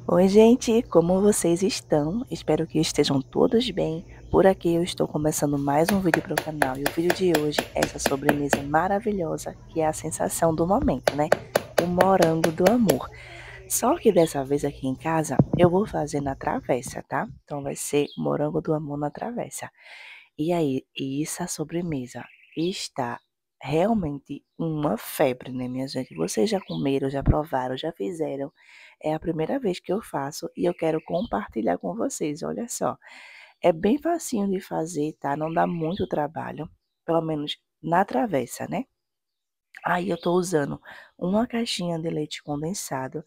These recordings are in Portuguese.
Oi, gente, como vocês estão? Espero que estejam todos bem. Por aqui eu estou começando mais um vídeo para o canal e o vídeo de hoje é essa sobremesa maravilhosa que é a sensação do momento, né? O morango do amor. Só que dessa vez aqui em casa eu vou fazer na travessa, tá? Então vai ser morango do amor na travessa. E aí, essa sobremesa está realmente uma febre, né, minha gente? Vocês já comeram, já provaram, já fizeram? É a primeira vez que eu faço e eu quero compartilhar com vocês. Olha só, é bem facinho de fazer, tá? Não dá muito trabalho, pelo menos na travessa, né? Aí eu tô usando uma caixinha de leite condensado.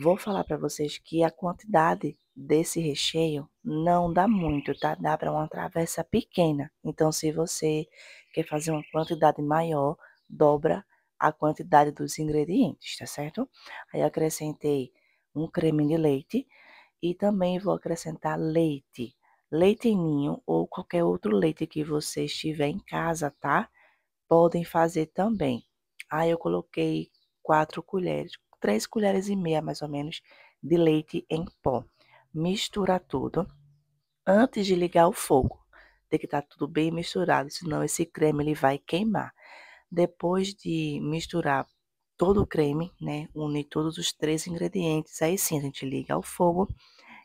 Vou falar para vocês que a quantidade desse recheio não dá muito, tá? Dá para uma travessa pequena. Então, se você quer fazer uma quantidade maior, dobra a quantidade dos ingredientes, tá certo? Aí eu acrescentei um creme de leite e também vou acrescentar leite. Leite ninho ou qualquer outro leite que você estiver em casa, tá? Podem fazer também. Aí eu coloquei 4 colheres, 3,5 colheres mais ou menos, de leite em pó. Mistura tudo antes de ligar o fogo. Tem que estar tudo bem misturado, senão esse creme ele vai queimar. Depois de misturar todo o creme, né, unir todos os 3 ingredientes, aí sim a gente liga o fogo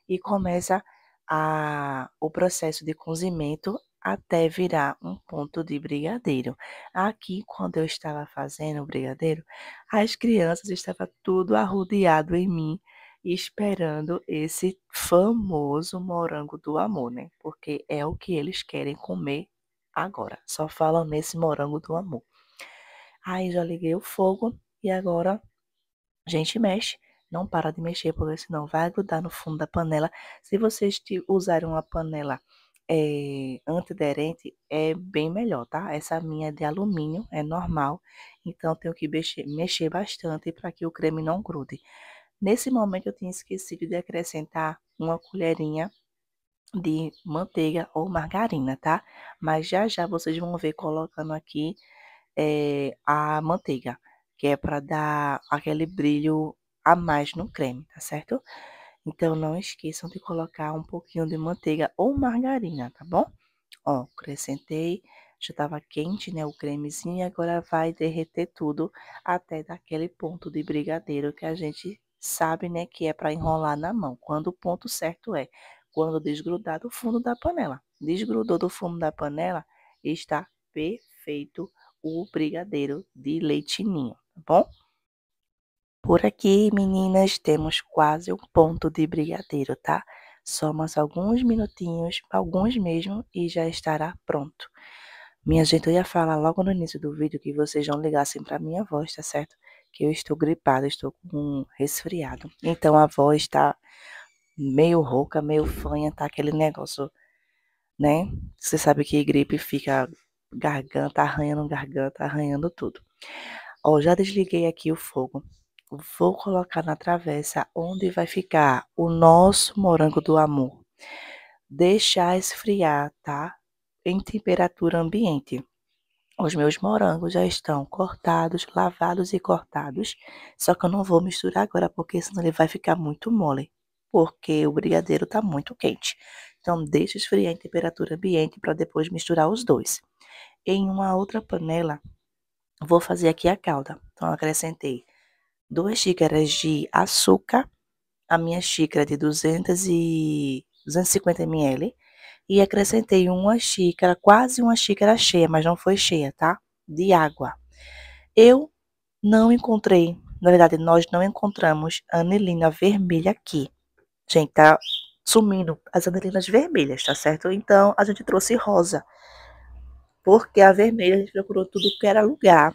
e começa o processo de cozimento até virar um ponto de brigadeiro. Aqui, quando eu estava fazendo o brigadeiro, as crianças estavam tudo arrodeado em mim, esperando esse famoso morango do amor, né? Porque é o que eles querem comer agora. Só falam nesse morango do amor. Aí já liguei o fogo e agora a gente mexe, não para de mexer, porque senão vai grudar no fundo da panela. Se vocês usarem uma panela antiaderente, é bem melhor, tá? Essa minha é de alumínio, é normal, então tenho que mexer bastante para que o creme não grude. Nesse momento eu tinha esquecido de acrescentar uma colherinha de manteiga ou margarina, tá? Mas já já vocês vão ver colocando aqui a manteiga, que é para dar aquele brilho a mais no creme, tá certo? Então não esqueçam de colocar um pouquinho de manteiga ou margarina, tá bom? Ó, acrescentei, já estava quente, né, o cremezinho, agora vai derreter tudo até daquele ponto de brigadeiro que a gente sabe, né, que é para enrolar na mão. Quando o ponto certo é quando desgrudar do fundo da panela. Desgrudou do fundo da panela, está perfeito o brigadeiro de leite ninho, tá bom? Por aqui, meninas, temos quase um ponto de brigadeiro, tá? Só mais alguns minutinhos, alguns mesmo, e já estará pronto. Minha gente, eu ia falar logo no início do vídeo que vocês não ligassem para minha voz, tá certo? Que eu estou gripada, estou com um resfriado. Então a voz tá meio rouca, meio fanha, tá aquele negócio, né? Você sabe que gripe fica garganta, arranhando tudo. Ó, já desliguei aqui o fogo. Vou colocar na travessa onde vai ficar o nosso morango do amor. Deixar esfriar, tá? Em temperatura ambiente. Os meus morangos já estão cortados, lavados e cortados. Só que eu não vou misturar agora, porque senão ele vai ficar muito mole. Porque o brigadeiro está muito quente. Então, deixa esfriar em temperatura ambiente para depois misturar os dois. Em uma outra panela, vou fazer aqui a calda. Então, acrescentei 2 xícaras de açúcar, a minha xícara de 250 ml, e acrescentei uma xícara, quase uma xícara cheia, mas não foi cheia, tá? De água. Eu não encontrei, na verdade, nós não encontramos anilina vermelha aqui. Gente, tá sumindo as anilinas vermelhas, tá certo? Então, a gente trouxe rosa, porque a vermelha a gente procurou tudo que era lugar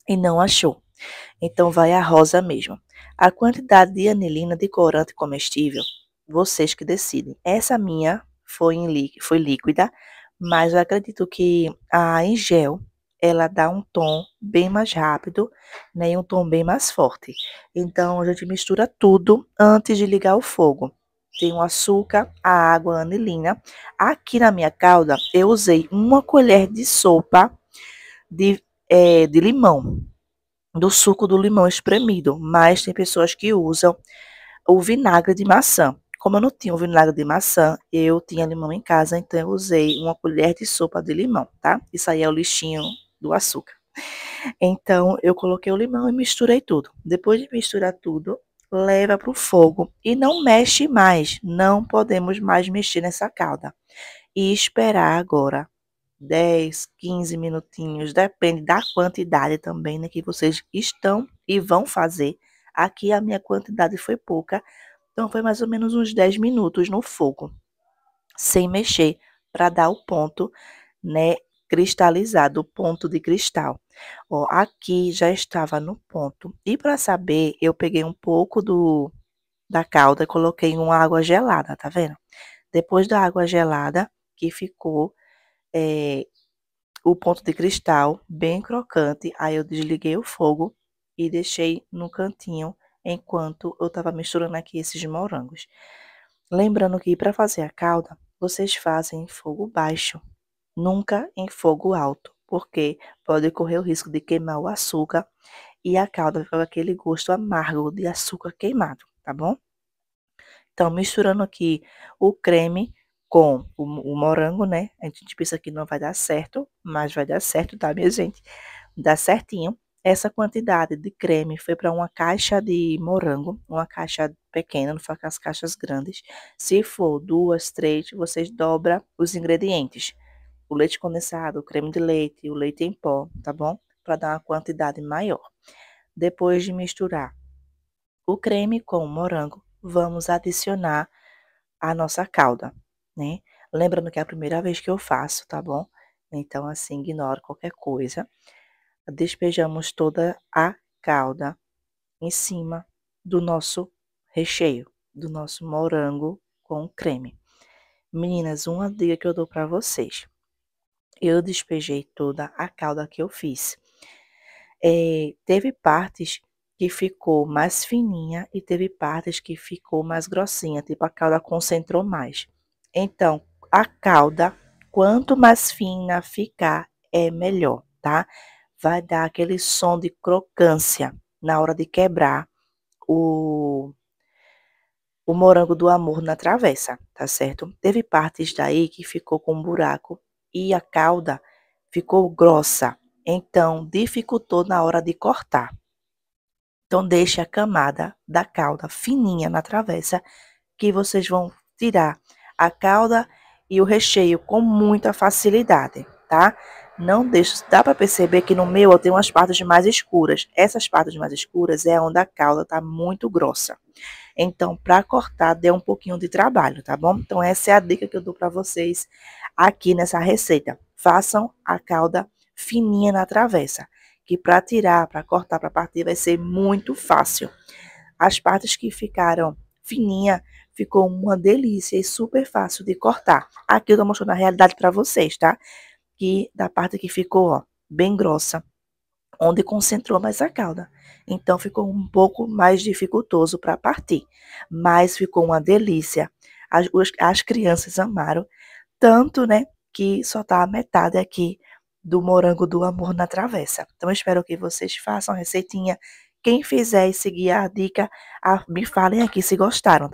e não achou. Então vai a rosa mesmo. A quantidade de anilina de corante comestível, vocês que decidem. Essa minha foi líquida, mas eu acredito que a em gel, ela dá um tom bem mais rápido, né, e um tom bem mais forte. Então a gente mistura tudo antes de ligar o fogo. Tem o açúcar, a água, a anilina. Aqui na minha calda, eu usei uma colher de sopa de limão, do suco do limão espremido, mas tem pessoas que usam o vinagre de maçã. Como eu não tinha o vinagre de maçã, eu tinha limão em casa, então eu usei uma colher de sopa de limão, tá? Isso aí é o lixinho do açúcar. Então, eu coloquei o limão e misturei tudo. Depois de misturar tudo, leva para o fogo e não mexe mais. Não podemos mais mexer nessa calda. E esperar agora 10, 15 minutinhos, depende da quantidade também, né, que vocês estão e vão fazer. Aqui a minha quantidade foi pouca, então foi mais ou menos uns 10 minutos no fogo, sem mexer, para dar o ponto, né, cristalizado, o ponto de cristal. Ó, aqui já estava no ponto. E para saber, eu peguei um pouco da calda e coloquei em uma água gelada, tá vendo? Depois da água gelada, que ficou o ponto de cristal bem crocante, aí eu desliguei o fogo e deixei no cantinho enquanto eu estava misturando aqui esses morangos. Lembrando que para fazer a calda, vocês fazem em fogo baixo, nunca em fogo alto, porque pode correr o risco de queimar o açúcar e a calda fica com aquele gosto amargo de açúcar queimado, tá bom? Então, misturando aqui o creme com o morango, né? A gente pensa que não vai dar certo, mas vai dar certo, tá, minha gente? Dá certinho. Essa quantidade de creme foi para uma caixa de morango, uma caixa pequena, não foi as caixas grandes. Se for 2, 3, vocês dobram os ingredientes. O leite condensado, o creme de leite, o leite em pó, tá bom? Para dar uma quantidade maior. Depois de misturar o creme com o morango, vamos adicionar a nossa calda, né? Lembrando que é a primeira vez que eu faço, tá bom? Então, assim, ignora qualquer coisa. Despejamos toda a calda em cima do nosso recheio, do nosso morango com creme. Meninas, uma dica que eu dou para vocês. Eu despejei toda a calda que eu fiz. Teve partes que ficou mais fininha e teve partes que ficou mais grossinha, tipo a calda concentrou mais. Então, a calda, quanto mais fina ficar, é melhor, tá? Vai dar aquele som de crocância na hora de quebrar o, o morango do amor na travessa, tá certo? Teve partes daí que ficou com um buraco e a calda ficou grossa, então dificultou na hora de cortar. Então, deixe a camada da calda fininha na travessa, que vocês vão tirar a calda e o recheio com muita facilidade, tá? Não deixe, dá para perceber que no meu eu tenho umas partes mais escuras. Essas partes mais escuras é onde a calda tá muito grossa. Então, para cortar, dê um pouquinho de trabalho, tá bom? Então, essa é a dica que eu dou para vocês aqui nessa receita. Façam a calda fininha na travessa, que para tirar, para cortar, para partir, vai ser muito fácil. As partes que ficaram fininha, ficou uma delícia e super fácil de cortar. Aqui eu tô mostrando a realidade para vocês, tá? Que da parte que ficou, ó, bem grossa, onde concentrou mais a calda. Então, ficou um pouco mais dificultoso para partir, mas ficou uma delícia. As crianças amaram, tanto, né, que só tá a metade aqui do morango do amor na travessa. Então, eu espero que vocês façam a receitinha. Quem fizer e seguir a dica, me falem aqui se gostaram.